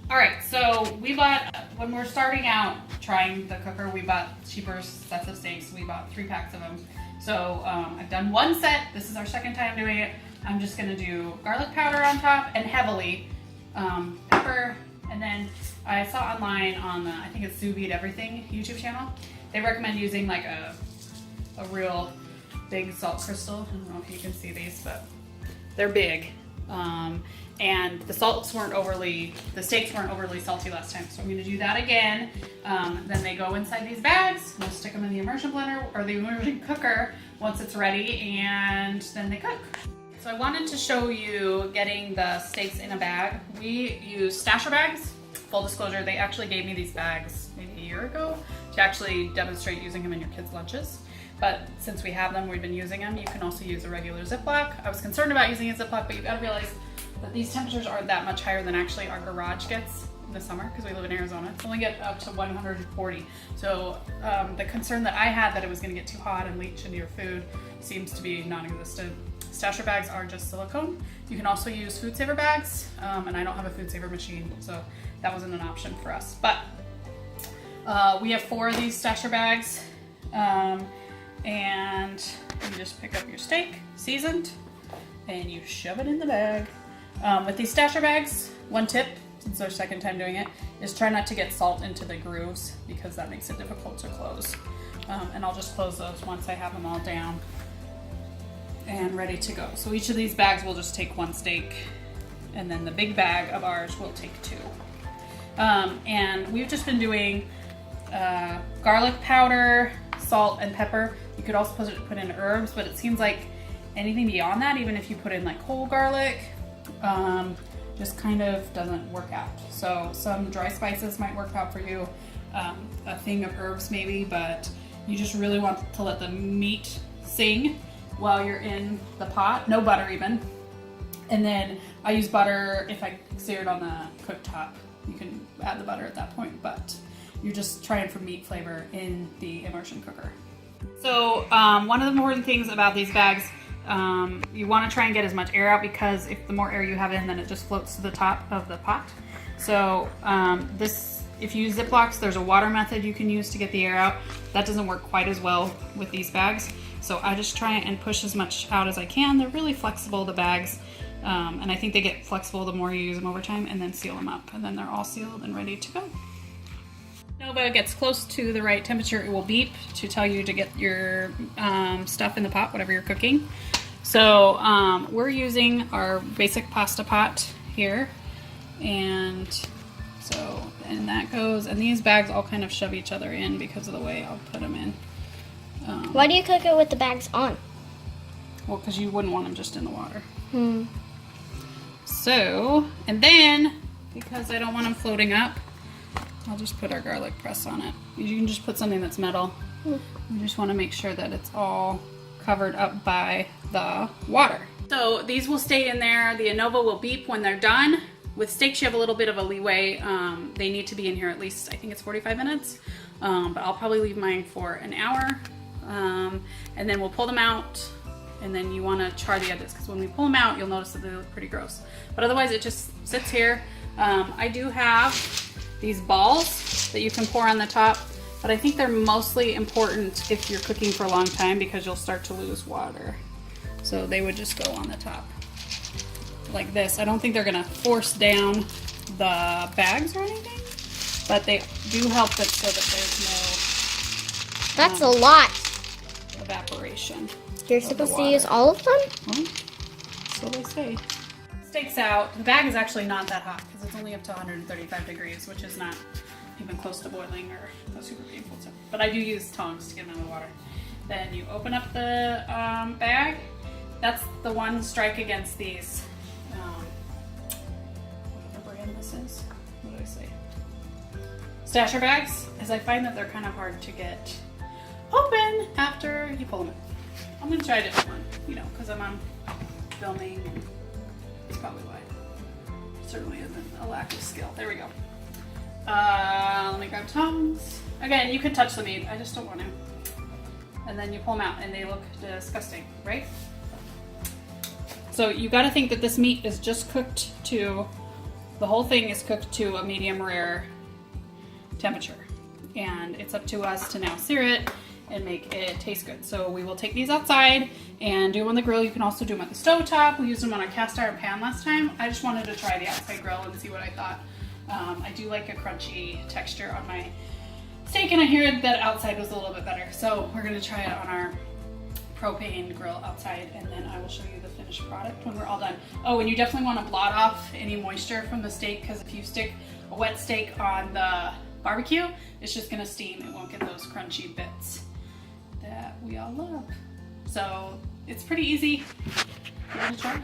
All right, so we bought, when we're starting out trying the cooker, we bought cheaper sets of steaks. We bought 3 packs of them. So I've done one set. This is our second time doing it. I'm just gonna do garlic powder on top and heavily pepper. And then I saw online on the, I think it's Sous Vide Everything YouTube channel. They recommend using like a real big salt crystal. I don't know if you can see these, but they're big. And the steaks weren't overly salty last time. So I'm gonna do that again. Then they go inside these bags. We'll stick them in the immersion blender or the immersion cooker once it's ready, and then they cook. So I wanted to show you getting the steaks in a bag. We use stasher bags. Full disclosure, they actually gave me these bags maybe a year ago to actually demonstrate using them in your kids' lunches. But since we have them, we've been using them. You can also use a regular Ziploc. I was concerned about using a Ziploc, but you gotta realize that these temperatures aren't that much higher than actually our garage gets in the summer, because we live in Arizona. It's only get up to 140. So the concern that I had that it was gonna get too hot and leach into your food seems to be non-existent. Stasher bags are just silicone. You can also use food saver bags, and I don't have a food saver machine, so that wasn't an option for us. But we have 4 of these stasher bags, and you just pick up your steak, seasoned, and you shove it in the bag. With these stasher bags, one tip, since it's our second time doing it, is try not to get salt into the grooves, because that makes it difficult to close. And I'll just close those once I have them all down and ready to go. So each of these bags will just take 1 steak, and then the big bag of ours will take 2. And we've just been doing garlic powder, salt, and pepper. You could also put in herbs, but it seems like anything beyond that, even if you put in like whole garlic, just kind of doesn't work out. So some dry spices might work out for you, a thing of herbs maybe, but you just really want to let the meat sing while you're in the pot. No butter even. And then I use butter if I sear it on the cooktop. You can add the butter at that point, but you're just trying for meat flavor in the immersion cooker. So one of the important things about these bags, you want to try and get as much air out, because if the more air you have in, then it just floats to the top of the pot. So if you use Ziplocs, there's a water method you can use to get the air out. That doesn't work quite as well with these bags. So I just try and push as much out as I can. They're really flexible, the bags. And I think they get flexible the more you use them over time, and then seal them up. And then they're all sealed and ready to go. Nova gets close to the right temperature, it will beep to tell you to get your stuff in the pot, whatever you're cooking. So we're using our basic pasta pot here. And that goes, and these bags all kind of shove each other in because of the way I'll put them in. Why do you cook it with the bags on? Well, because you wouldn't want them just in the water. So, and then, because I don't want them floating up, I'll just put our garlic press on it. You can just put something that's metal. You just want to make sure that it's all covered up by the water. So these will stay in there. The Anova will beep when they're done. With steaks, you have a little bit of a leeway. They need to be in here at least, I think it's 45 minutes. But I'll probably leave mine for an hour. And then we'll pull them out, and then you want to char the edges, because when we pull them out, you'll notice that they look pretty gross. But otherwise, it just sits here. I do have these balls that you can pour on the top, but I think they're mostly important if you're cooking for a long time, because you'll start to lose water. So they would just go on the top like this. I don't think they're gonna force down the bags or anything, but they do help that so that there's no That's a lot. evaporation. You're supposed to use all of them? Well, so they say. Steaks out. The bag is actually not that hot, because it's only up to 135 degrees, which is not even close to boiling or super painful. So, but I do use tongs to get them out of the water. Then you open up the bag. That's the one strike against these. What brand this is? What did I say? Stasher bags, as I find that they're kind of hard to get open after you pull them in. I'm going to try a different one, because I'm on filming, and that's probably why. Certainly isn't a lack of skill. There we go. Let me grab tongs. Again, you can touch the meat. I just don't want to. And then you pull them out, and they look disgusting, right? So you got to think that this meat is just cooked to The whole thing is cooked to a medium rare temperature. And it's up to us to now sear it and make it taste good. So we will take these outside and do them on the grill. You can also do them at the stove top. We used them on a cast iron pan last time. I just wanted to try the outside grill and see what I thought. I do like a crunchy texture on my steak, and I hear that outside was a little bit better. So we're gonna try it on our propane grill outside, and then I will show you the finished product when we're all done. Oh, and you definitely want to blot off any moisture from the steak, because if you stick a wet steak on the barbecue, it's just gonna steam. It won't get those crunchy bits that we all love. So it's pretty easy. You want to try?